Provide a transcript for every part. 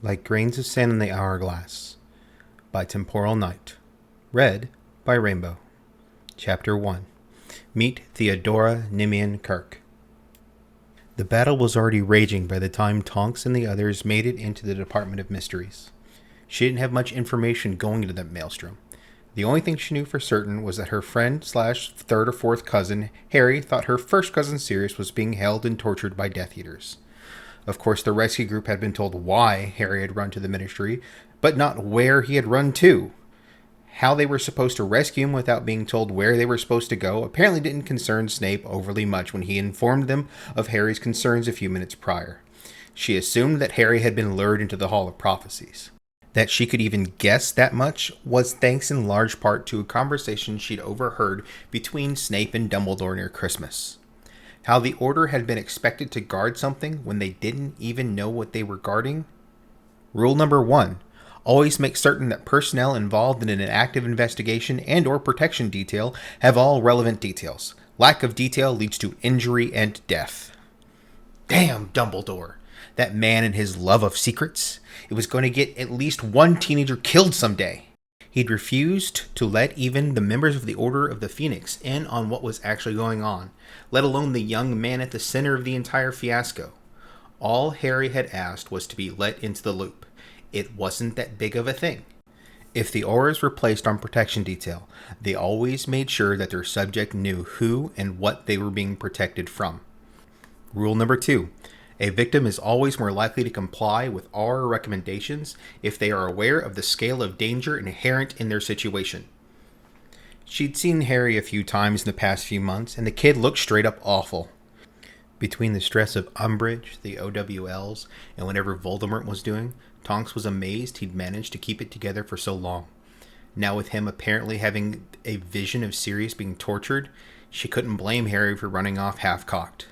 Like Grains of Sand in the Hourglass by Temporal Night. Read by Rainbow. Chapter 1. Meet Theodora Nimian Kirk. The battle was already raging by the time Tonks and the others made it into the Department of Mysteries. She didn't have much information going into that maelstrom. The only thing she knew for certain was that her friend / third or fourth cousin, Harry, thought her first cousin Sirius was being held and tortured by Death Eaters. Of course, the rescue group had been told why Harry had run to the Ministry, but not where he had run to. How they were supposed to rescue him without being told where they were supposed to go apparently didn't concern Snape overly much when he informed them of Harry's concerns a few minutes prior. She assumed that Harry had been lured into the Hall of Prophecies. That she could even guess that much was thanks in large part to a conversation she'd overheard between Snape and Dumbledore near Christmas. How the Order had been expected to guard something when they didn't even know what they were guarding? Rule number 1. Always make certain that personnel involved in an active investigation and or protection detail have all relevant details. Lack of detail leads to injury and death. Damn Dumbledore! That man and his love of secrets. It was going to get at least one teenager killed someday. He'd refused to let even the members of the Order of the Phoenix in on what was actually going on, let alone the young man at the center of the entire fiasco. All Harry had asked was to be let into the loop. It wasn't that big of a thing. If the auras were placed on protection detail, they always made sure that their subject knew who and what they were being protected from. Rule number 2. A victim is always more likely to comply with our recommendations if they are aware of the scale of danger inherent in their situation. She'd seen Harry a few times in the past few months, and the kid looked straight up awful. Between the stress of Umbridge, the OWLs, and whatever Voldemort was doing, Tonks was amazed he'd managed to keep it together for so long. Now with him apparently having a vision of Sirius being tortured, she couldn't blame Harry for running off half-cocked.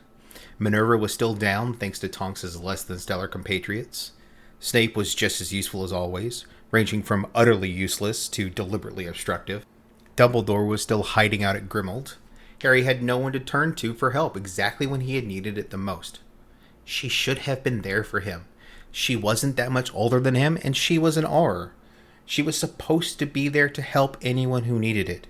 Minerva was still down thanks to Tonks' less than stellar compatriots. Snape was just as useful as always, ranging from utterly useless to deliberately obstructive. Dumbledore was still hiding out at Grimmauld. Harry had no one to turn to for help exactly when he had needed it the most. She should have been there for him. She wasn't that much older than him, and she was an Auror. She was supposed to be there to help anyone who needed it.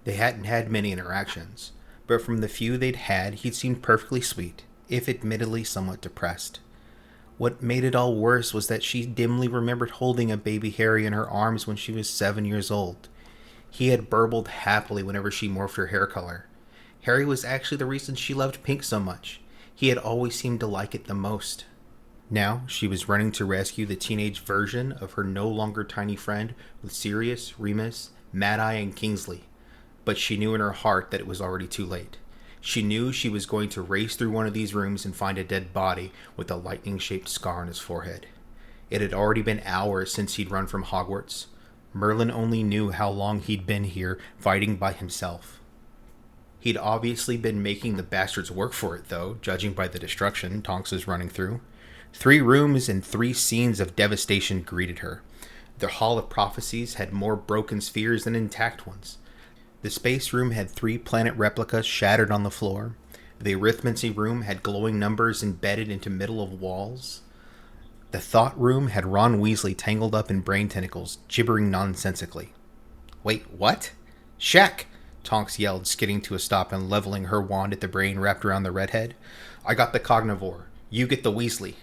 They hadn't had many interactions, but from the few they'd had, he'd seemed perfectly sweet, if admittedly somewhat depressed. What made it all worse was that she dimly remembered holding a baby Harry in her arms when she was 7 years old. He had burbled happily whenever she morphed her hair color. Harry was actually the reason she loved pink so much. He had always seemed to like it the most. Now, she was running to rescue the teenage version of her no longer tiny friend with Sirius, Remus, Mad-Eye, and Kingsley. But she knew in her heart that it was already too late. She knew she was going to race through one of these rooms and find a dead body with a lightning-shaped scar on his forehead. It had already been hours since he'd run from Hogwarts. Merlin only knew how long he'd been here fighting by himself. He'd obviously been making the bastards work for it, though, judging by the destruction Tonks was running through. 3 rooms and 3 scenes of devastation greeted her. The Hall of Prophecies had more broken spheres than intact ones. The space room had 3 planet replicas shattered on the floor. The arithmancy room had glowing numbers embedded into middle of walls. The thought room had Ron Weasley tangled up in brain tentacles, gibbering nonsensically. Wait, what? Shaq! Tonks yelled, skidding to a stop and leveling her wand at the brain wrapped around the redhead. I got the Cognivore. You get the Weasley.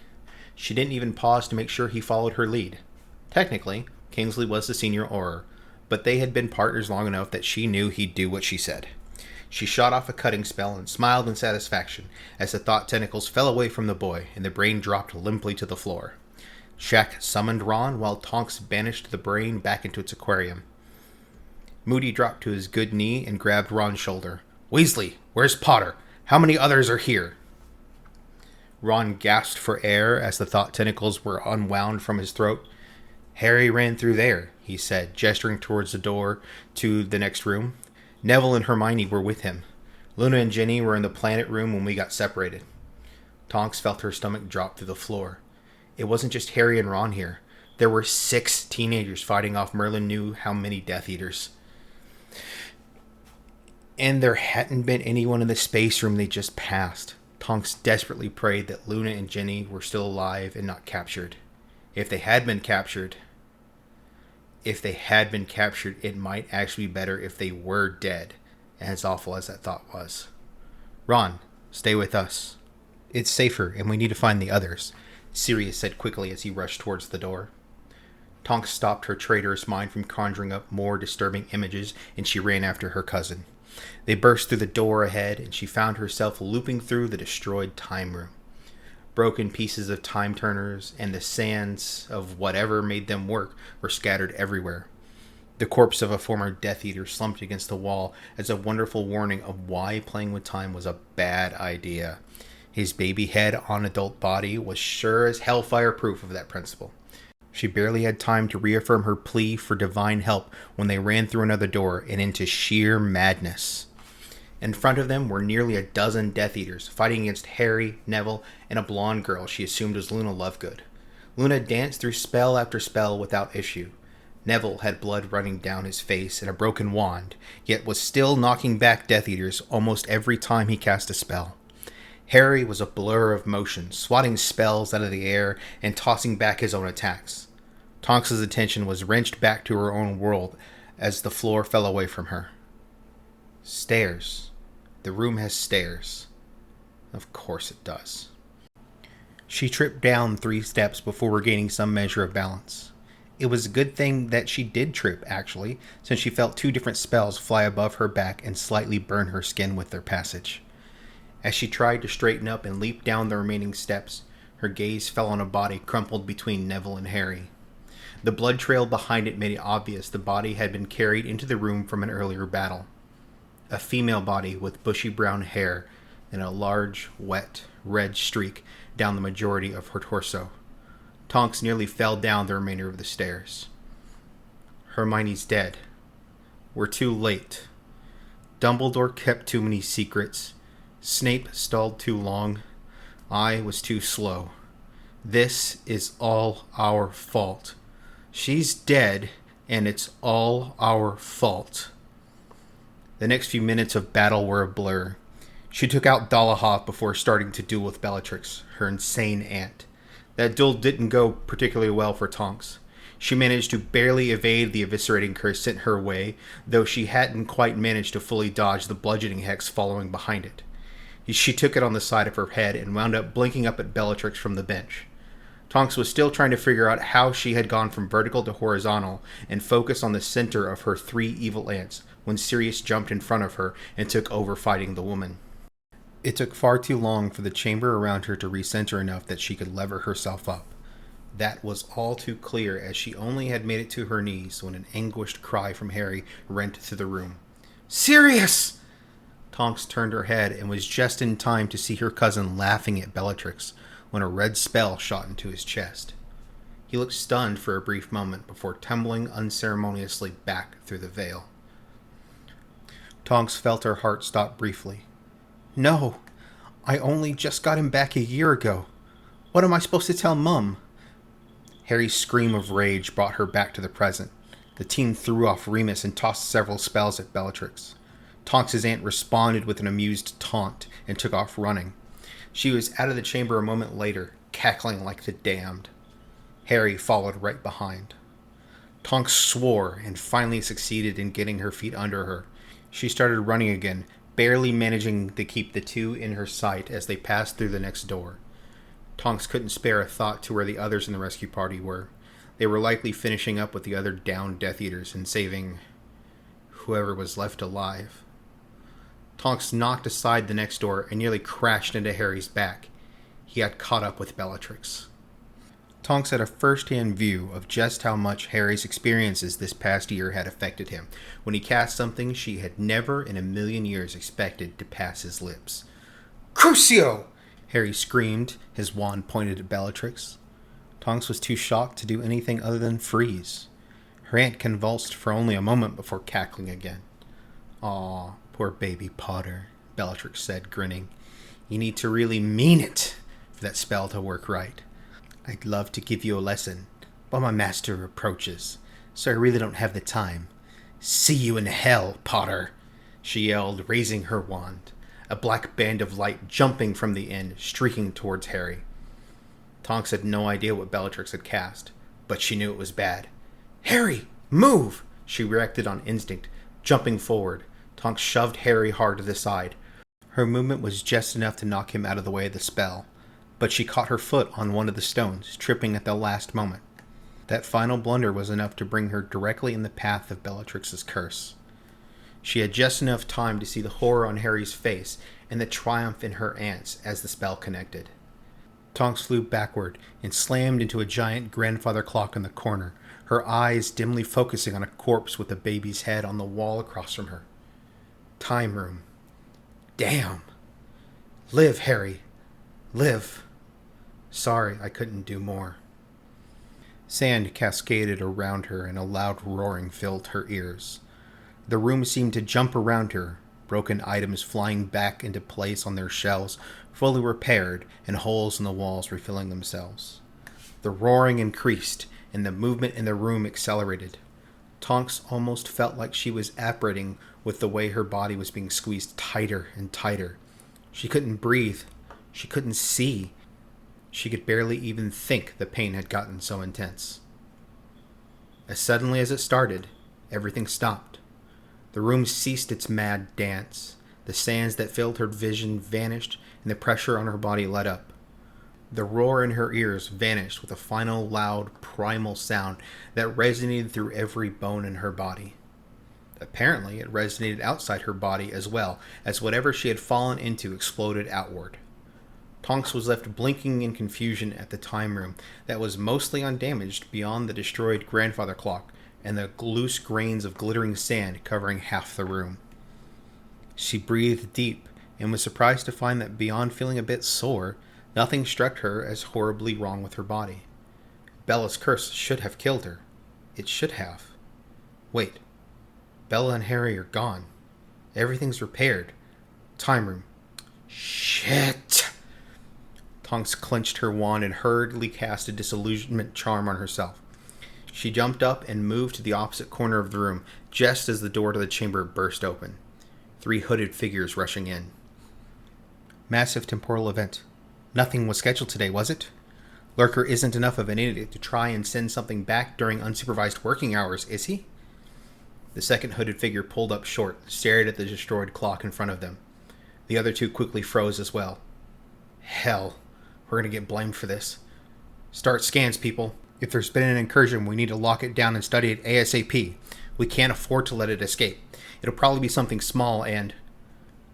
She didn't even pause to make sure he followed her lead. Technically, Kingsley was the senior Auror, but they had been partners long enough that she knew he'd do what she said. She shot off a cutting spell and smiled in satisfaction as the thought tentacles fell away from the boy and the brain dropped limply to the floor. Shaq summoned Ron while Tonks banished the brain back into its aquarium. Moody dropped to his good knee and grabbed Ron's shoulder. Weasley, where's Potter? How many others are here? Ron gasped for air as the thought tentacles were unwound from his throat. Harry ran through there, he said, gesturing towards the door to the next room. Neville and Hermione were with him. Luna and Ginny were in the planet room when we got separated. Tonks felt her stomach drop through the floor. It wasn't just Harry and Ron here. There were 6 teenagers fighting off Merlin knew how many Death Eaters. And there hadn't been anyone in the space room they just passed. Tonks desperately prayed that Luna and Ginny were still alive and not captured. If they had been captured, it might actually be better if they were dead, as awful as that thought was. Ron, stay with us. It's safer, and we need to find the others, Sirius said quickly as he rushed towards the door. Tonks stopped her traitorous mind from conjuring up more disturbing images, and she ran after her cousin. They burst through the door ahead, and she found herself looping through the destroyed time room. Broken pieces of time turners and the sands of whatever made them work were scattered everywhere. The corpse of a former Death Eater slumped against the wall as a wonderful warning of why playing with time was a bad idea. His baby head on adult body was sure as hellfire proof of that principle. She barely had time to reaffirm her plea for divine help when they ran through another door and into sheer madness. In front of them were nearly a dozen Death Eaters, fighting against Harry, Neville, and a blonde girl she assumed was Luna Lovegood. Luna danced through spell after spell without issue. Neville had blood running down his face and a broken wand, yet was still knocking back Death Eaters almost every time he cast a spell. Harry was a blur of motion, swatting spells out of the air and tossing back his own attacks. Tonks' attention was wrenched back to her own world as the floor fell away from her. Stairs. The room has stairs. Of course it does. She tripped down 3 steps before regaining some measure of balance. It was a good thing that she did trip, actually, since she felt 2 different spells fly above her back and slightly burn her skin with their passage. As she tried to straighten up and leap down the remaining steps, her gaze fell on a body crumpled between Neville and Harry. The blood trail behind it made it obvious the body had been carried into the room from an earlier battle. A female body with bushy brown hair and a large, wet, red streak down the majority of her torso. Tonks nearly fell down the remainder of the stairs. Hermione's dead. We're too late. Dumbledore kept too many secrets. Snape stalled too long. I was too slow. This is all our fault. She's dead, and it's all our fault. The next few minutes of battle were a blur. She took out Dolohov before starting to duel with Bellatrix, her insane aunt. That duel didn't go particularly well for Tonks. She managed to barely evade the eviscerating curse sent her way, though she hadn't quite managed to fully dodge the bludgeoning hex following behind it. She took it on the side of her head and wound up blinking up at Bellatrix from the bench. Tonks was still trying to figure out how she had gone from vertical to horizontal and focus on the center of her 3 evil aunts when Sirius jumped in front of her and took over fighting the woman. It took far too long for the chamber around her to recenter enough that she could lever herself up. That was all too clear as she only had made it to her knees when an anguished cry from Harry rent through the room. "Sirius!" Tonks turned her head and was just in time to see her cousin laughing at Bellatrix when a red spell shot into his chest. He looked stunned for a brief moment before tumbling unceremoniously back through the veil. Tonks felt her heart stop briefly. "No, I only just got him back a year ago. What am I supposed to tell Mum?" Harry's scream of rage brought her back to the present. The team threw off Remus and tossed several spells at Bellatrix. Tonks' aunt responded with an amused taunt and took off running. She was out of the chamber a moment later, cackling like the damned. Harry followed right behind. Tonks swore and finally succeeded in getting her feet under her. She started running again, barely managing to keep the 2 in her sight as they passed through the next door. Tonks couldn't spare a thought to where the others in the rescue party were. They were likely finishing up with the other downed Death Eaters and saving whoever was left alive. Tonks knocked aside the next door and nearly crashed into Harry's back. He had caught up with Bellatrix. Tonks had a first-hand view of just how much Harry's experiences this past year had affected him when he cast something she had never in a million years expected to pass his lips. "Crucio!" Harry screamed, his wand pointed at Bellatrix. Tonks was too shocked to do anything other than freeze. Her aunt convulsed for only a moment before cackling again. "Aw, poor baby Potter," Bellatrix said, grinning. "You need to really mean it for that spell to work right. I'd love to give you a lesson, but my master approaches, so I really don't have the time. See you in hell, Potter," she yelled, raising her wand, a black band of light jumping from the end, streaking towards Harry. Tonks had no idea what Bellatrix had cast, but she knew it was bad. "Harry, move!" She reacted on instinct, jumping forward. Tonks shoved Harry hard to the side. Her movement was just enough to knock him out of the way of the spell, but she caught her foot on one of the stones, tripping at the last moment. That final blunder was enough to bring her directly in the path of Bellatrix's curse. She had just enough time to see the horror on Harry's face and the triumph in her aunt's as the spell connected. Tonks flew backward and slammed into a giant grandfather clock in the corner, her eyes dimly focusing on a corpse with a baby's head on the wall across from her. Time room. Damn. Live, Harry. Live. Sorry, I couldn't do more. Sand cascaded around her and a loud roaring filled her ears. The room seemed to jump around her, broken items flying back into place on their shelves, fully repaired, and holes in the walls refilling themselves. The roaring increased, and the movement in the room accelerated. Tonks almost felt like she was apparating with the way her body was being squeezed tighter and tighter. She couldn't breathe. She couldn't see. She could barely even think the pain had gotten so intense. As suddenly as it started, everything stopped. The room ceased its mad dance. The sands that filled her vision vanished, and the pressure on her body let up. The roar in her ears vanished with a final loud, primal sound that resonated through every bone in her body. Apparently, it resonated outside her body as well, as whatever she had fallen into exploded outward. Tonks was left blinking in confusion at the time room that was mostly undamaged beyond the destroyed grandfather clock and the loose grains of glittering sand covering half the room. She breathed deep and was surprised to find that beyond feeling a bit sore, nothing struck her as horribly wrong with her body. Bella's curse should have killed her. It should have. Wait. Bella and Harry are gone. Everything's repaired. Time room. Shit! Tonks clenched her wand and hurriedly cast a disillusionment charm on herself. She jumped up and moved to the opposite corner of the room, just as the door to the chamber burst open. 3 hooded figures rushing in. Massive temporal event. Nothing was scheduled today, was it? Lurker isn't enough of an idiot to try and send something back during unsupervised working hours, is he? The second hooded figure pulled up short, stared at the destroyed clock in front of them. The other 2 quickly froze as well. Hell, we're going to get blamed for this. Start scans, people. If there's been an incursion, we need to lock it down and study it ASAP. We can't afford to let it escape. It'll probably be something small and...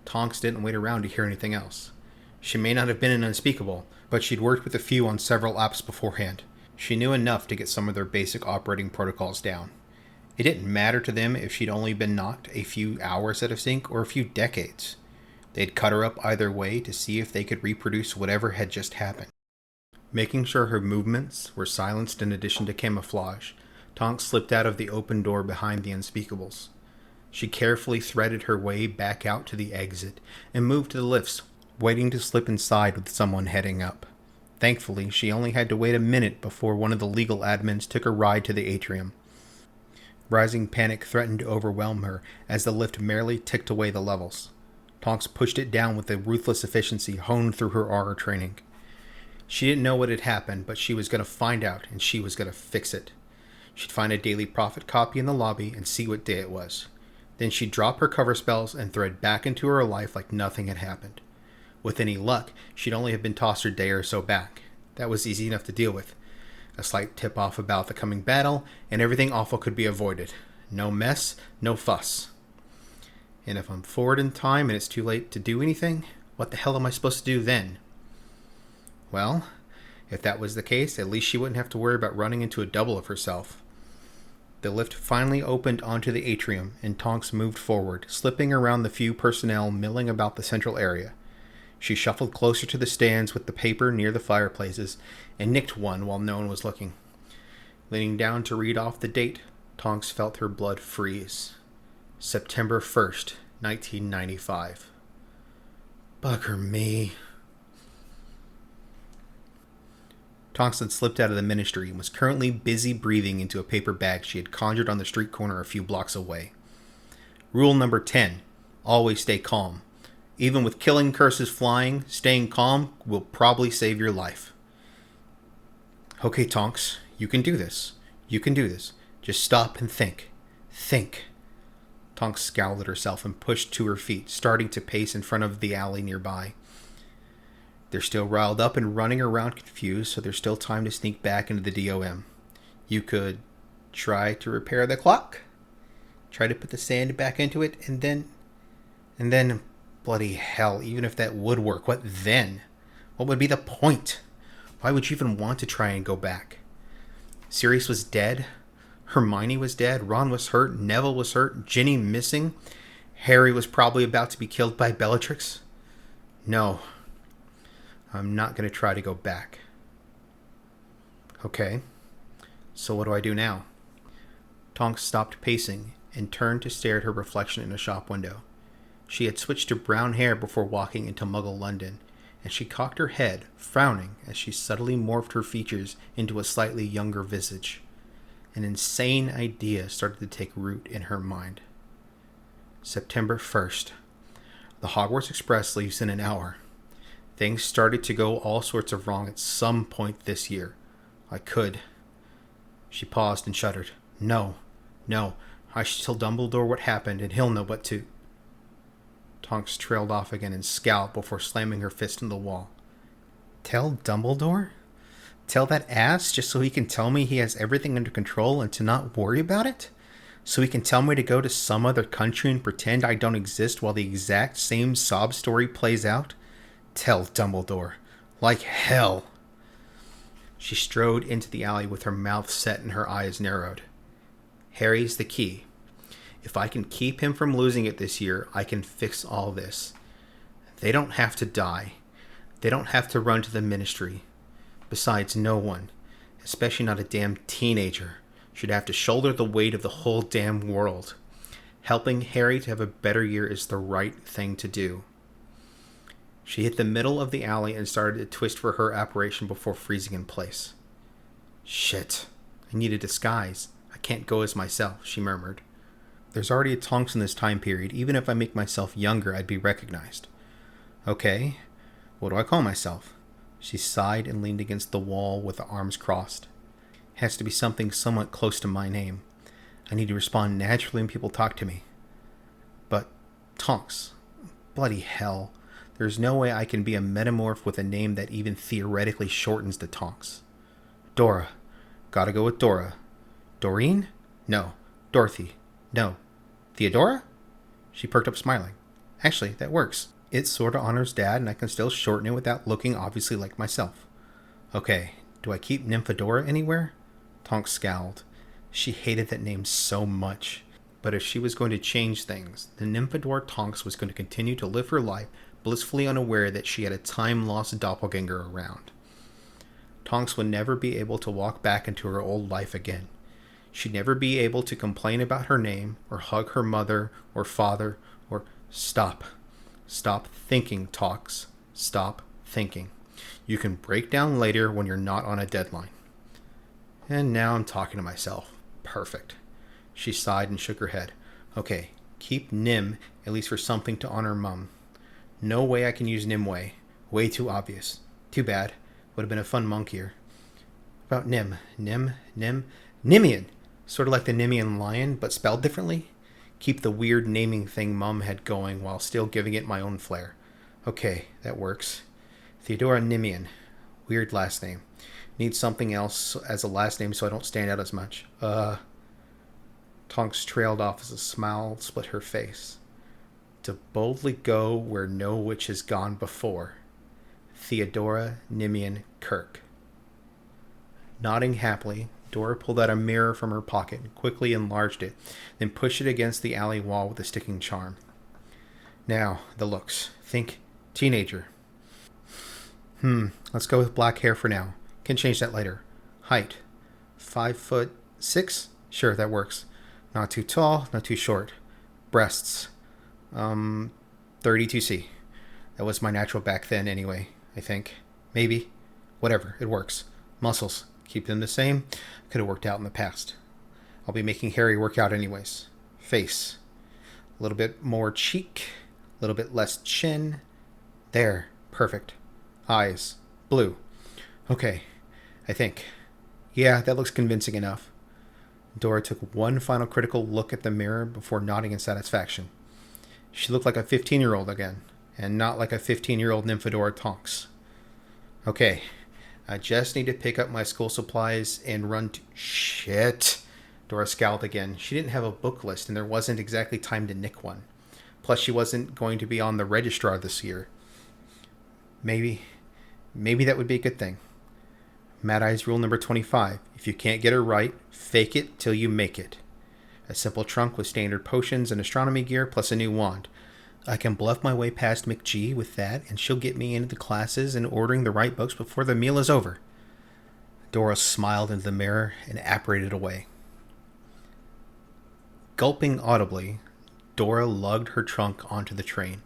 Tonks didn't wait around to hear anything else. She may not have been an unspeakable, but she'd worked with a few on several apps beforehand. She knew enough to get some of their basic operating protocols down. It didn't matter to them if she'd only been knocked a few hours out of sync or a few decades. They'd cut her up either way to see if they could reproduce whatever had just happened. Making sure her movements were silenced in addition to camouflage, Tonks slipped out of the open door behind the unspeakables. She carefully threaded her way back out to the exit and moved to the lifts, waiting to slip inside with someone heading up. Thankfully, she only had to wait a minute before one of the legal admins took a ride to the atrium. Rising panic threatened to overwhelm her as the lift merely ticked away the levels. Tonks pushed it down with the ruthless efficiency honed through her aura training. She didn't know what had happened, but she was going to find out, and she was going to fix it. She'd find a Daily Prophet copy in the lobby and see what day it was. Then she'd drop her cover spells and thread back into her life like nothing had happened. With any luck, she'd only have been tossed a day or so back. That was easy enough to deal with. A slight tip-off about the coming battle, and everything awful could be avoided. No mess, no fuss. And if I'm forward in time and it's too late to do anything, what the hell am I supposed to do then? Well, if that was the case, at least she wouldn't have to worry about running into a double of herself. The lift finally opened onto the atrium, and Tonks moved forward, slipping around the few personnel milling about the central area. She shuffled closer to the stands with the paper near the fireplaces, and nicked one while no one was looking. Leaning down to read off the date, Tonks felt her blood freeze. September 1st, 1995. Bugger me. Tonks had slipped out of the ministry and was currently busy breathing into a paper bag she had conjured on the street corner a few blocks away. Rule number 10. Always stay calm. Even with killing curses flying, staying calm will probably save your life. Okay, Tonks, you can do this. You can do this. Just stop and think. Think. Tonks scowled at herself and pushed to her feet, starting to pace in front of the alley nearby. They're still riled up and running around confused, so there's still time to sneak back into the DOM. You could try to repair the clock, try to put the sand back into it, and then, bloody hell, even if that would work, what then? What would be the point? Why would you even want to try and go back? Sirius was dead. Hermione was dead. Ron was hurt. Neville was hurt. Ginny missing. Harry was probably about to be killed by Bellatrix. No. I'm not going to try to go back. Okay. So what do I do now? Tonks stopped pacing and turned to stare at her reflection in a shop window. She had switched to brown hair before walking into Muggle London, and she cocked her head, frowning as she subtly morphed her features into a slightly younger visage. An insane idea started to take root in her mind. September 1st. The Hogwarts Express leaves in an hour. Things started to go all sorts of wrong at some point this year. She paused and shuddered. No. I should tell Dumbledore what happened, and he'll know what to... Tonks trailed off again and scowled before slamming her fist in the wall. Tell Dumbledore? Tell that ass just so he can tell me he has everything under control and to not worry about it? So he can tell me to go to some other country and pretend I don't exist while the exact same sob story plays out? Tell Dumbledore. Like hell. She strode into the alley with her mouth set and her eyes narrowed. Harry's the key. If I can keep him from losing it this year, I can fix all this. They don't have to die. They don't have to run to the Ministry. Besides, no one, especially not a damn teenager, should have to shoulder the weight of the whole damn world. Helping Harry to have a better year is the right thing to do. She hit the middle of the alley and started to twist for her apparition before freezing in place. Shit. I need a disguise. I can't go as myself, she murmured. There's already a Tonks in this time period. Even if I make myself younger, I'd be recognized. Okay. What do I call myself? She sighed and leaned against the wall with the arms crossed. It has to be something somewhat close to my name. I need to respond naturally when people talk to me. But Tonks. Bloody hell. There's no way I can be a metamorph with a name that even theoretically shortens the Tonks. Dora. Gotta go with Dora. Doreen? No. Dorothy. No. Theodora? She perked up, smiling. Actually, that works. It sorta honors Dad, and I can still shorten it without looking obviously like myself. Okay, do I keep Nymphadora anywhere? Tonks scowled. She hated that name so much. But if she was going to change things, the Nymphadora Tonks was going to continue to live her life blissfully unaware that she had a time-lost doppelganger around. Tonks would never be able to walk back into her old life again. She'd never be able to complain about her name, or hug her mother, or father, or... Stop. Stop thinking, Tonks. Stop thinking. You can break down later when you're not on a deadline. And now I'm talking to myself. Perfect. She sighed and shook her head. Okay, keep Nim, at least for something to honor Mum. No way I can use Nimue. Way too obvious. Too bad. Would have been a fun monk here. About Nim. Nimian! Sort of like the Nimian lion, but spelled differently. Keep the weird naming thing Mum had going while still giving it my own flair. Okay, that works. Theodora Nimian. Weird last name. Need something else as a last name so I don't stand out as much. Tonks trailed off as a smile split her face. To boldly go where no witch has gone before. Theodora Nimian Kirk. Nodding happily, Dora pulled out a mirror from her pocket and quickly enlarged it, then pushed it against the alley wall with a sticking charm. Now, the looks. Think teenager. Let's go with black hair for now. Can change that later. Height. 5'6"? Sure, that works. Not too tall, not too short. Breasts. 32C. That was my natural back then anyway, I think. Maybe. Whatever, it works. Muscles. Keep them the same. Could have worked out in the past. I'll be making Harry work out anyways. Face. A little bit more cheek. A little bit less chin. There. Perfect. Eyes. Blue. Okay. I think. Yeah, that looks convincing enough. Dora took one final critical look at the mirror before nodding in satisfaction. She looked like a 15-year-old again, and not like a 15-year-old Nymphadora Tonks. Okay, I just need to pick up my school supplies and run to... Shit! Dora scowled again. She didn't have a book list, and there wasn't exactly time to nick one. Plus, she wasn't going to be on the registrar this year. Maybe that would be a good thing. Mad Eye's rule number 25. If you can't get it right, fake it till you make it. A simple trunk with standard potions and astronomy gear plus a new wand. I can bluff my way past McG with that, and she'll get me into the classes and ordering the right books before the meal is over. Dora smiled into the mirror and apparated away. Gulping audibly, Dora lugged her trunk onto the train.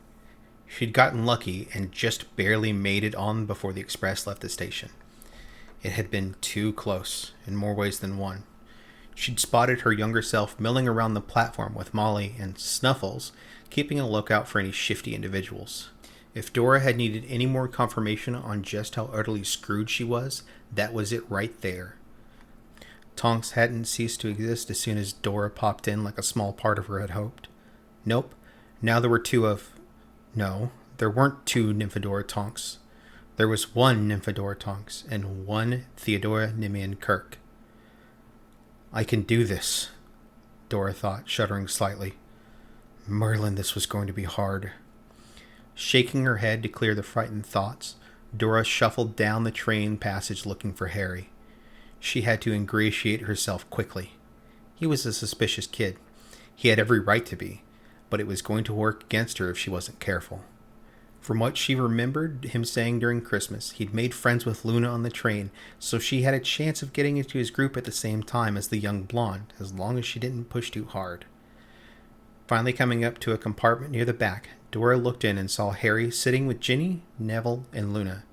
She'd gotten lucky and just barely made it on before the express left the station. It had been too close, in more ways than one. She'd spotted her younger self milling around the platform with Molly and Snuffles, keeping a lookout for any shifty individuals. If Dora had needed any more confirmation on just how utterly screwed she was, that was it right there. Tonks hadn't ceased to exist as soon as Dora popped in like a small part of her had hoped. Nope. Now there were No, there weren't two Nymphadora Tonks. There was one Nymphadora Tonks and one Theodora Nimian Kirk. I can do this, Dora thought, shuddering slightly. Merlin, this was going to be hard. Shaking her head to clear the frightened thoughts, Dora shuffled down the train passage looking for Harry. She had to ingratiate herself quickly. He was a suspicious kid. He had every right to be, but it was going to work against her if she wasn't careful. From what she remembered him saying during Christmas, he'd made friends with Luna on the train, so she had a chance of getting into his group at the same time as the young blonde, as long as she didn't push too hard. Finally coming up to a compartment near the back, Dora looked in and saw Harry sitting with Ginny, Neville, and Luna.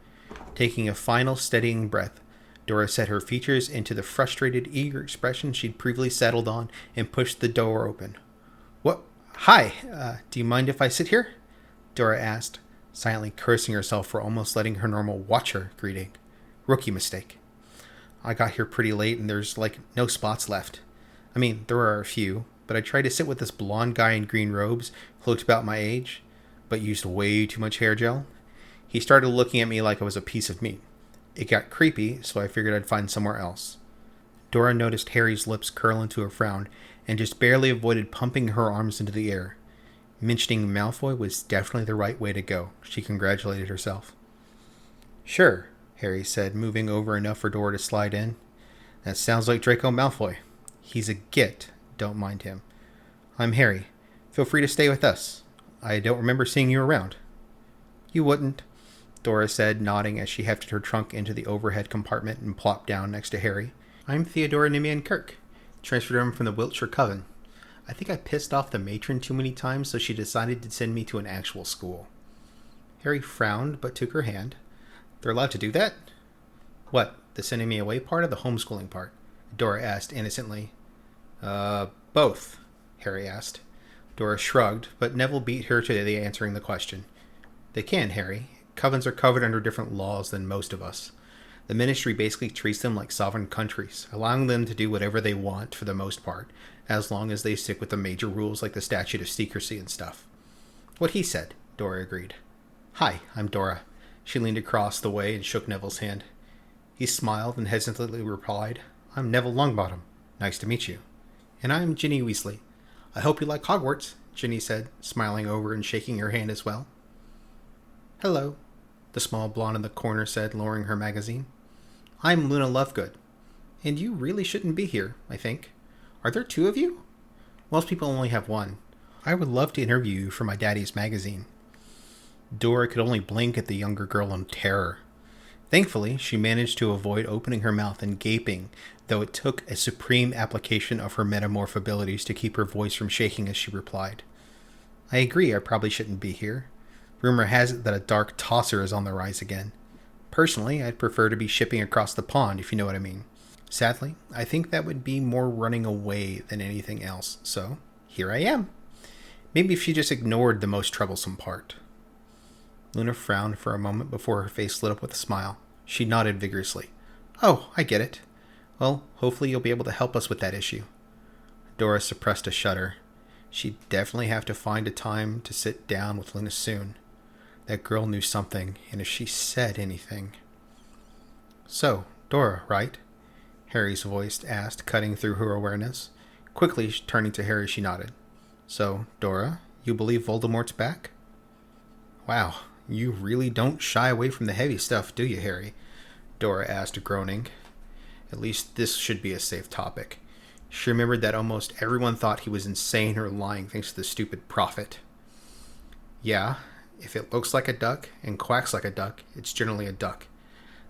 Taking a final steadying breath, Dora set her features into the frustrated, eager expression she'd previously settled on and pushed the door open. What? Hi, do you mind if I sit here? Dora asked, silently cursing herself for almost letting her normal watcher greeting. Rookie mistake. I got here pretty late and there's no spots left. I mean, there are a few, but I tried to sit with this blonde guy in green robes who looked about my age, but used way too much hair gel. He started looking at me like I was a piece of meat. It got creepy, so I figured I'd find somewhere else. Dora noticed Harry's lips curl into a frown and just barely avoided pumping her arms into the air. Mentioning Malfoy was definitely the right way to go, she congratulated herself. Sure, Harry said, moving over enough for Dora to slide in. That sounds like Draco Malfoy. He's a git, don't mind him. I'm Harry. Feel free to stay with us. I don't remember seeing you around. You wouldn't, Dora said, nodding as she hefted her trunk into the overhead compartment and plopped down next to Harry. I'm Theodora Nimian Kirk. Transferred him from the Wiltshire Coven. I think I pissed off the matron too many times, so she decided to send me to an actual school. Harry frowned, but took her hand. They're allowed to do that? What, the sending me away part or the homeschooling part? Dora asked innocently. Both, Harry asked. Dora shrugged, but Neville beat her to the answering the question. They can, Harry. Covens are covered under different laws than most of us. The ministry basically treats them like sovereign countries, allowing them to do whatever they want for the most part, as long as they stick with the major rules like the statute of secrecy and stuff. What he said, Dora agreed. Hi, I'm Dora. She leaned across the way and shook Neville's hand. He smiled and hesitantly replied, I'm Neville Longbottom. Nice to meet you. And I'm Ginny Weasley. I hope you like Hogwarts, Ginny said, smiling over and shaking her hand as well. Hello, the small blonde in the corner said, lowering her magazine. I'm Luna Lovegood. And you really shouldn't be here, I think. Are there two of you? Most people only have one. I would love to interview you for my daddy's magazine. Dora could only blink at the younger girl in terror. Thankfully, she managed to avoid opening her mouth and gaping, though it took a supreme application of her metamorph abilities to keep her voice from shaking as she replied. I agree, I probably shouldn't be here. Rumor has it that a dark tosser is on the rise again. Personally, I'd prefer to be shipping across the pond, if you know what I mean. Sadly, I think that would be more running away than anything else, so here I am. Maybe if she just ignored the most troublesome part. Luna frowned for a moment before her face lit up with a smile. She nodded vigorously. Oh, I get it. Well, hopefully you'll be able to help us with that issue. Dora suppressed a shudder. She'd definitely have to find a time to sit down with Luna soon. That girl knew something, and if she said anything... So, Dora, right? Harry's voice asked, cutting through her awareness. Quickly turning to Harry, she nodded. So, Dora, you believe Voldemort's back? Wow, you really don't shy away from the heavy stuff, do you, Harry? Dora asked, groaning. At least this should be a safe topic. She remembered that almost everyone thought he was insane or lying thanks to the stupid prophet. Yeah, if it looks like a duck and quacks like a duck, it's generally a duck.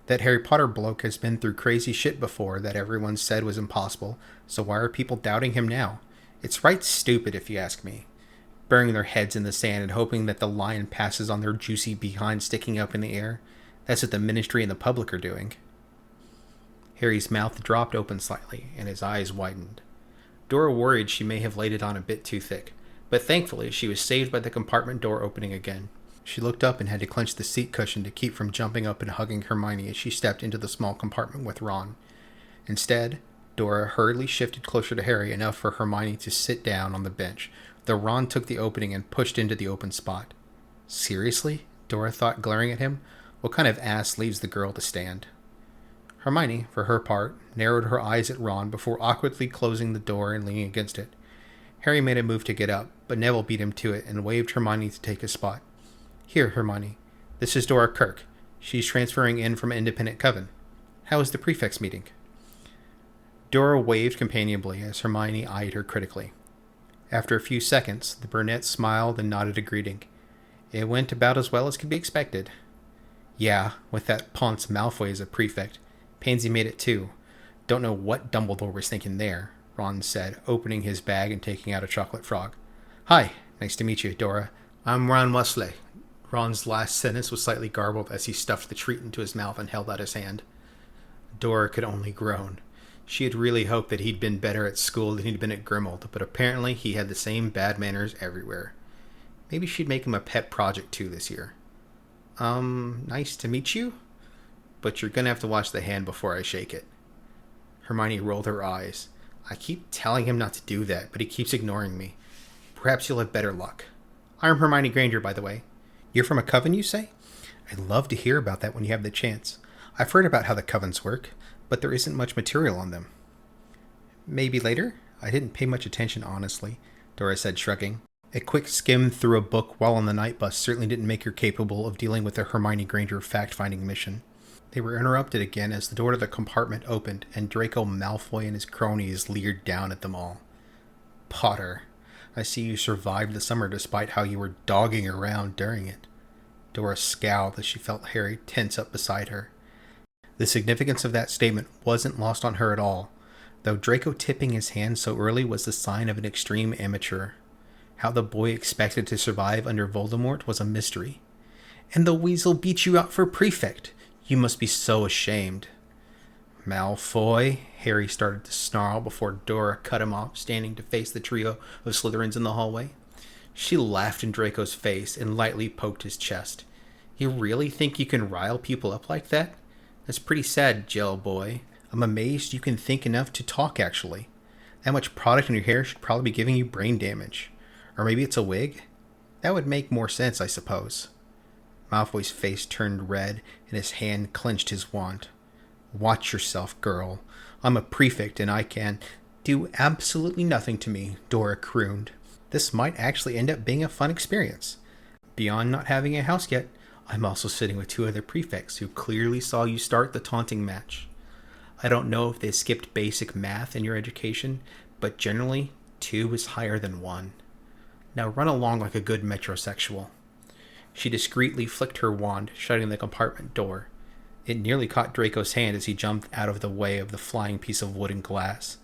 That Harry Potter bloke has been through crazy shit before that everyone said was impossible, so why are people doubting him now? It's right stupid if you ask me. Burying their heads in the sand and hoping that the lion passes on their juicy behind sticking up in the air. That's what the ministry and the public are doing. Harry's mouth dropped open slightly, and his eyes widened. Dora worried she may have laid it on a bit too thick, but thankfully she was saved by the compartment door opening again. She looked up and had to clench the seat cushion to keep from jumping up and hugging Hermione as she stepped into the small compartment with Ron. Instead, Dora hurriedly shifted closer to Harry enough for Hermione to sit down on the bench, though Ron took the opening and pushed into the open spot. Seriously? Dora thought, glaring at him. What kind of ass leaves the girl to stand? Hermione, for her part, narrowed her eyes at Ron before awkwardly closing the door and leaning against it. Harry made a move to get up, but Neville beat him to it and waved Hermione to take his spot. Here, Hermione. This is Dora Kirk. She's transferring in from Independent Coven. How is the prefects meeting? Dora waved companionably as Hermione eyed her critically. After a few seconds, the brunette smiled and nodded a greeting. It went about as well as could be expected. Yeah, with that Ponce Malfoy as a prefect. Pansy made it too. Don't know what Dumbledore was thinking there, Ron said, opening his bag and taking out a chocolate frog. Hi, nice to meet you, Dora. I'm Ron Wesley. Ron's last sentence was slightly garbled as he stuffed the treat into his mouth and held out his hand. Dora could only groan. She had really hoped that he'd been better at school than he'd been at Grimmauld, but apparently he had the same bad manners everywhere. Maybe she'd make him a pet project too this year. Nice to meet you? But you're gonna have to wash the hand before I shake it. Hermione rolled her eyes. I keep telling him not to do that, but he keeps ignoring me. Perhaps you'll have better luck. I'm Hermione Granger, by the way. You're from a coven, you say? I'd love to hear about that when you have the chance. I've heard about how the covens work, but there isn't much material on them. Maybe later? I didn't pay much attention, honestly, Dora said, shrugging. A quick skim through a book while on the night bus certainly didn't make her capable of dealing with a Hermione Granger fact-finding mission. They were interrupted again as the door to the compartment opened and Draco Malfoy and his cronies leered down at them all. Potter, I see you survived the summer despite how you were dogging around during it. Dora scowled as she felt Harry tense up beside her. The significance of that statement wasn't lost on her at all, though Draco tipping his hand so early was the sign of an extreme amateur. How the boy expected to survive under Voldemort was a mystery. And the weasel beat you out for prefect. You must be so ashamed. Malfoy, Harry started to snarl before Dora cut him off, standing to face the trio of Slytherins in the hallway. She laughed in Draco's face and lightly poked his chest. You really think you can rile people up like that? That's pretty sad, gel boy. I'm amazed you can think enough to talk, actually. That much product in your hair should probably be giving you brain damage. Or maybe it's a wig? That would make more sense, I suppose. Malfoy's face turned red, and his hand clenched his wand. Watch yourself, girl. I'm a prefect, and I can do absolutely nothing to me, Dora crooned. This might actually end up being a fun experience. Beyond not having a house yet, I'm also sitting with two other prefects who clearly saw you start the taunting match. I don't know if they skipped basic math in your education, but generally, 2 is higher than 1. Now run along like a good metrosexual. She discreetly flicked her wand, shutting the compartment door. It nearly caught Draco's hand as he jumped out of the way of the flying piece of wood and glass.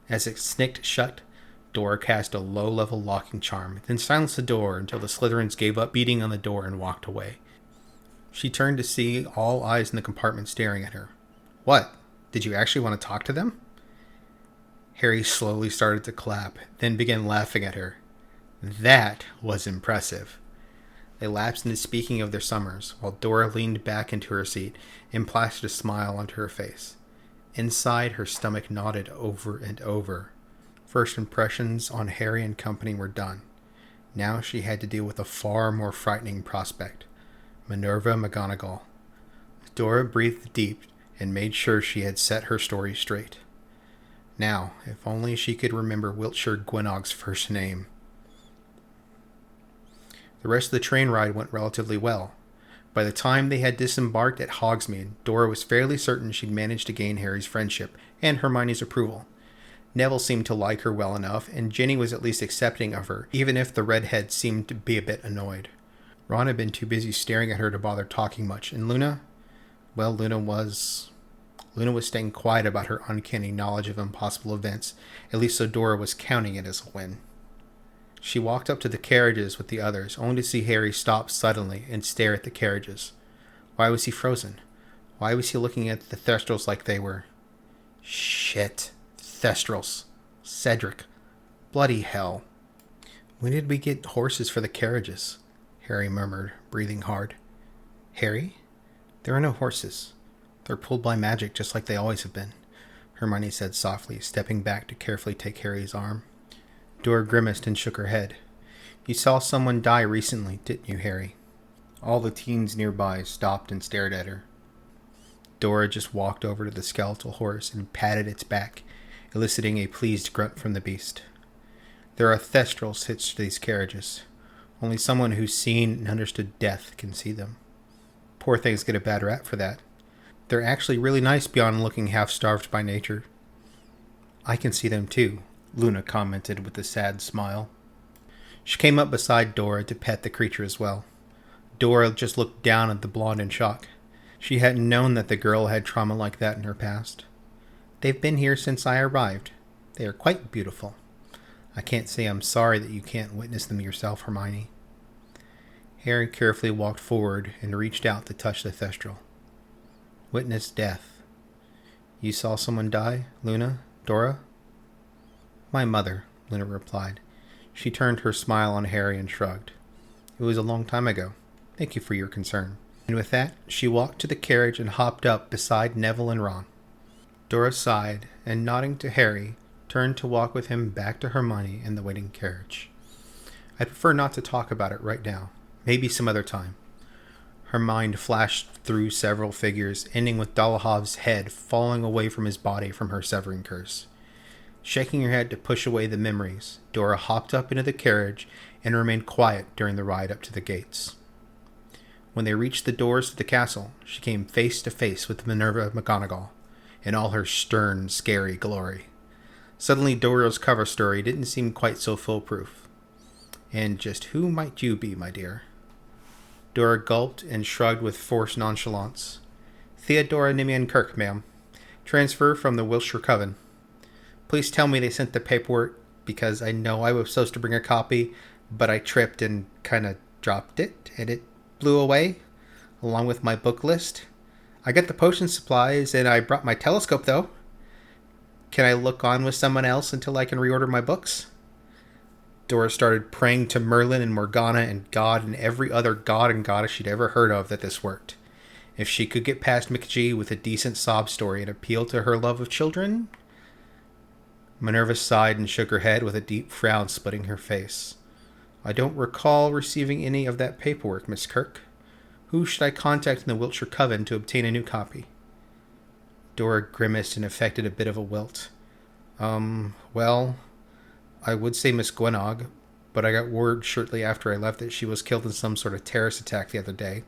As it snicked shut, Dora cast a low-level locking charm, then silenced the door until the Slytherins gave up beating on the door and walked away. She turned to see all eyes in the compartment staring at her. What? Did you actually want to talk to them? Harry slowly started to clap, then began laughing at her. That was impressive. They lapsed into speaking of their summers, while Dora leaned back into her seat and plastered a smile onto her face. Inside, her stomach knotted over and over. First impressions on Harry and company were done. Now she had to deal with a far more frightening prospect. Minerva McGonagall. Dora breathed deep and made sure she had set her story straight. Now, if only she could remember Wiltshire Gwynog's first name. The rest of the train ride went relatively well. By the time they had disembarked at Hogsmeade, Dora was fairly certain she'd managed to gain Harry's friendship and Hermione's approval. Neville seemed to like her well enough, and Ginny was at least accepting of her, even if the redhead seemed to be a bit annoyed. Ron had been too busy staring at her to bother talking much, and Luna? Well, Luna was staying quiet about her uncanny knowledge of impossible events, at least so Dora was counting it as a win. She walked up to the carriages with the others, only to see Harry stop suddenly and stare at the carriages. Why was he frozen? Why was he looking at the Thestrals like they were? Shit. Thestrals. Cedric. Bloody hell. When did we get horses for the carriages? Harry murmured, breathing hard. Harry? There are no horses. They're pulled by magic just like they always have been, Hermione said softly, stepping back to carefully take Harry's arm. Dora grimaced and shook her head. You saw someone die recently, didn't you, Harry? All the teens nearby stopped and stared at her. Dora just walked over to the skeletal horse and patted its back, eliciting a pleased grunt from the beast. There are Thestrals hitched to these carriages. Only someone who's seen and understood death can see them. Poor things get a bad rap for that. They're actually really nice beyond looking half-starved by nature. I can see them too, Luna commented with a sad smile. She came up beside Dora to pet the creature as well. Dora just looked down at the blonde in shock. She hadn't known that the girl had trauma like that in her past. They've been here since I arrived. They are quite beautiful. I can't say I'm sorry that you can't witness them yourself, Hermione. Harry carefully walked forward and reached out to touch the Thestral. Witness death. You saw someone die, Luna? Dora? My mother, Luna replied. She turned her smile on Harry and shrugged. It was a long time ago. Thank you for your concern. And with that, she walked to the carriage and hopped up beside Neville and Ron. Dora sighed, and nodding to Harry, turned to walk with him back to Hermione in the waiting carriage. I'd prefer not to talk about it right now. Maybe some other time. Her mind flashed through several figures, ending with Dolahov's head falling away from his body from her severing curse. Shaking her head to push away the memories, Dora hopped up into the carriage and remained quiet during the ride up to the gates. When they reached the doors to the castle, she came face to face with Minerva McGonagall in all her stern, scary glory. Suddenly Dora's cover story didn't seem quite so foolproof. And just who might you be, my dear? Dora gulped and shrugged with forced nonchalance. Theodora Nimian Kirk, ma'am. Transfer from the Wiltshire Coven. Please tell me they sent the paperwork, because I know I was supposed to bring a copy, but I tripped and kind of dropped it, and it blew away, along with my book list. I got the potion supplies, and I brought my telescope, though. Can I look on with someone else until I can reorder my books? Dora started praying to Merlin and Morgana and God and every other god and goddess she'd ever heard of that this worked. If she could get past McGee with a decent sob story and appeal to her love of children... Minerva sighed and shook her head with a deep frown splitting her face. I don't recall receiving any of that paperwork, Miss Kirk. Who should I contact in the Wiltshire Coven to obtain a new copy? Dora grimaced and affected a bit of a wilt. Well, I would say Miss Gwenog, but I got word shortly after I left that she was killed in some sort of terrorist attack the other day,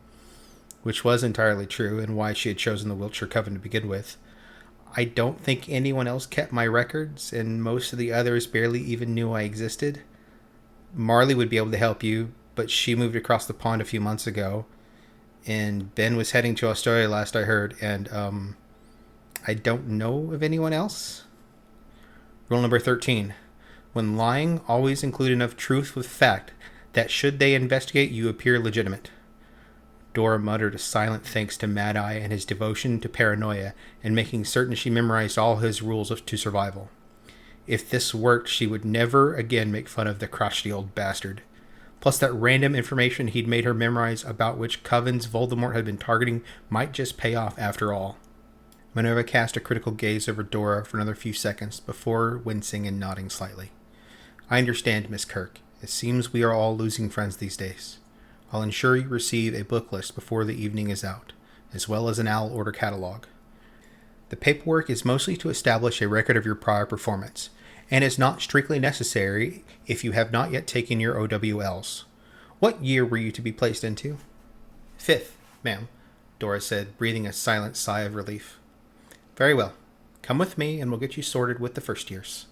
which was entirely true and why she had chosen the Wiltshire Coven to begin with. I don't think anyone else kept my records, and most of the others barely even knew I existed. Marley would be able to help you, but she moved across the pond a few months ago, and Ben was heading to Australia last I heard, and, I don't know of anyone else. Rule number 13. When lying, always include enough truth with fact that should they investigate, you appear legitimate. Dora muttered a silent thanks to Mad Eye and his devotion to paranoia and making certain she memorized all his rules to survival. If this worked, she would never again make fun of the crotchety old bastard. Plus that random information he'd made her memorize about which covens Voldemort had been targeting might just pay off after all. Minerva cast a critical gaze over Dora for another few seconds before wincing and nodding slightly. I understand, Miss Kirk. It seems we are all losing friends these days. I'll ensure you receive a book list before the evening is out, as well as an owl order catalog. The paperwork is mostly to establish a record of your prior performance, and is not strictly necessary if you have not yet taken your OWLs. What year were you to be placed into? 5th, ma'am, Dora said, breathing a silent sigh of relief. Very well. Come with me, and we'll get you sorted with the first years.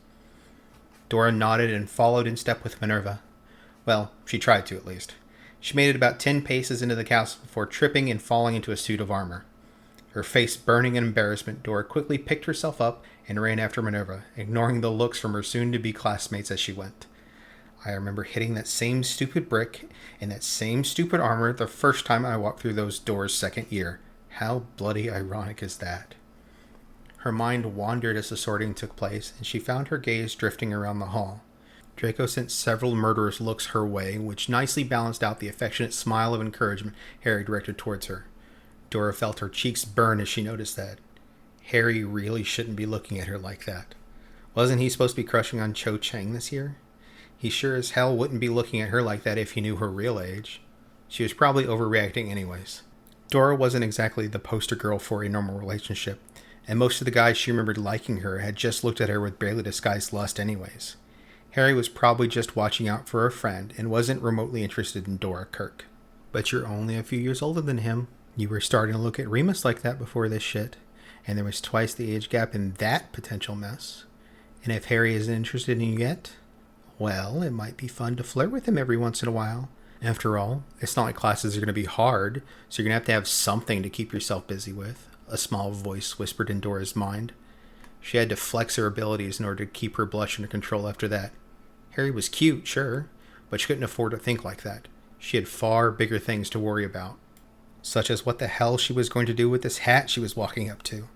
Dora nodded and followed in step with Minerva. Well, she tried to, at least. She made it about 10 paces into the castle before tripping and falling into a suit of armor. Her face burning in embarrassment, Dora quickly picked herself up and ran after Minerva, ignoring the looks from her soon-to-be classmates as she went. I remember hitting that same stupid brick in that same stupid armor the first time I walked through those doors second year. How bloody ironic is that? Her mind wandered as the sorting took place, and she found her gaze drifting around the hall. Draco sent several murderous looks her way, which nicely balanced out the affectionate smile of encouragement Harry directed towards her. Dora felt her cheeks burn as she noticed that. Harry really shouldn't be looking at her like that. Wasn't he supposed to be crushing on Cho Chang this year? He sure as hell wouldn't be looking at her like that if he knew her real age. She was probably overreacting anyways. Dora wasn't exactly the poster girl for a normal relationship, and most of the guys she remembered liking her had just looked at her with barely disguised lust anyways. Harry was probably just watching out for a friend and wasn't remotely interested in Dora Kirk. But you're only a few years older than him. You were starting to look at Remus like that before this shit, and there was twice the age gap in that potential mess. And if Harry isn't interested in you yet, well, it might be fun to flirt with him every once in a while. After all, it's not like classes are going to be hard, so you're going to have something to keep yourself busy with, a small voice whispered in Dora's mind. She had to flex her abilities in order to keep her blush under control after that. Harry was cute, sure, but she couldn't afford to think like that. She had far bigger things to worry about, such as what the hell she was going to do with this hat she was walking up to.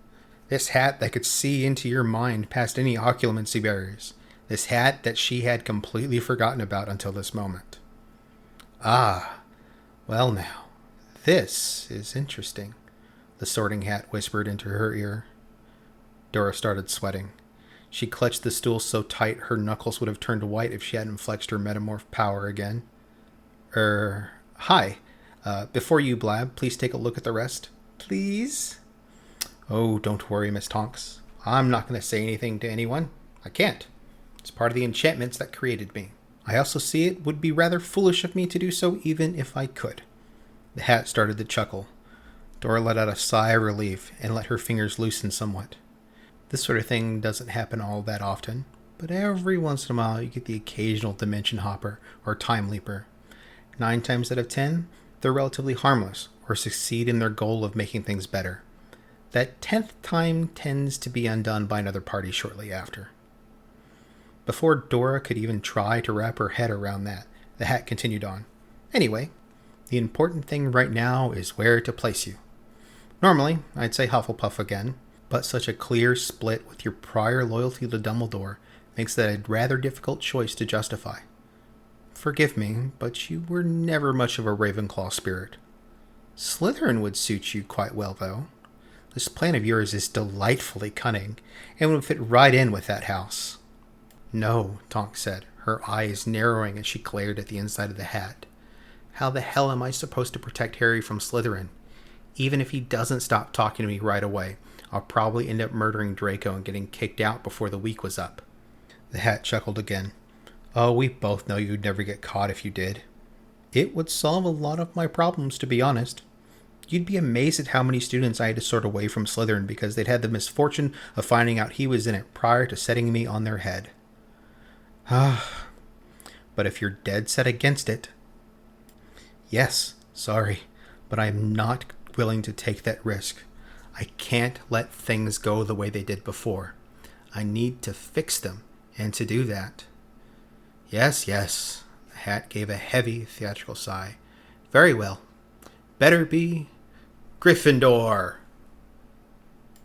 This hat that could see into your mind past any occlumency barriers. This hat that she had completely forgotten about until this moment. Ah, well now, this is interesting, the Sorting Hat whispered into her ear. Dora started sweating. She clutched the stool so tight her knuckles would have turned white if she hadn't flexed her metamorph power again. Hi. Before you blab, please take a look at the rest. Please? Oh, don't worry, Miss Tonks. I'm not going to say anything to anyone. I can't. It's part of the enchantments that created me. I also see it would be rather foolish of me to do so even if I could. The hat started to chuckle. Dora let out a sigh of relief and let her fingers loosen somewhat. This sort of thing doesn't happen all that often, but every once in a while you get the occasional dimension hopper or time leaper. 9 times out of 10, they're relatively harmless or succeed in their goal of making things better. That 10th time tends to be undone by another party shortly after. Before Dora could even try to wrap her head around that, the hat continued on. Anyway, the important thing right now is where to place you. Normally, I'd say Hufflepuff again, but such a clear split with your prior loyalty to Dumbledore makes that a rather difficult choice to justify. Forgive me, but you were never much of a Ravenclaw spirit. Slytherin would suit you quite well, though. This plan of yours is delightfully cunning, and would fit right in with that house. No, Tonks said, her eyes narrowing as she glared at the inside of the hat. How the hell am I supposed to protect Harry from Slytherin? Even if he doesn't stop talking to me right away, I'll probably end up murdering Draco and getting kicked out before the week was up. The hat chuckled again. Oh, we both know you'd never get caught if you did. It would solve a lot of my problems, to be honest. You'd be amazed at how many students I had to sort away from Slytherin because they'd had the misfortune of finding out he was in it prior to setting me on their head. Ah, but if you're dead set against it... Yes, sorry, but I'm not willing to take that risk. I can't let things go the way they did before. I need to fix them, and to do that... Yes, the hat gave a heavy theatrical sigh. Very well. Better be Gryffindor.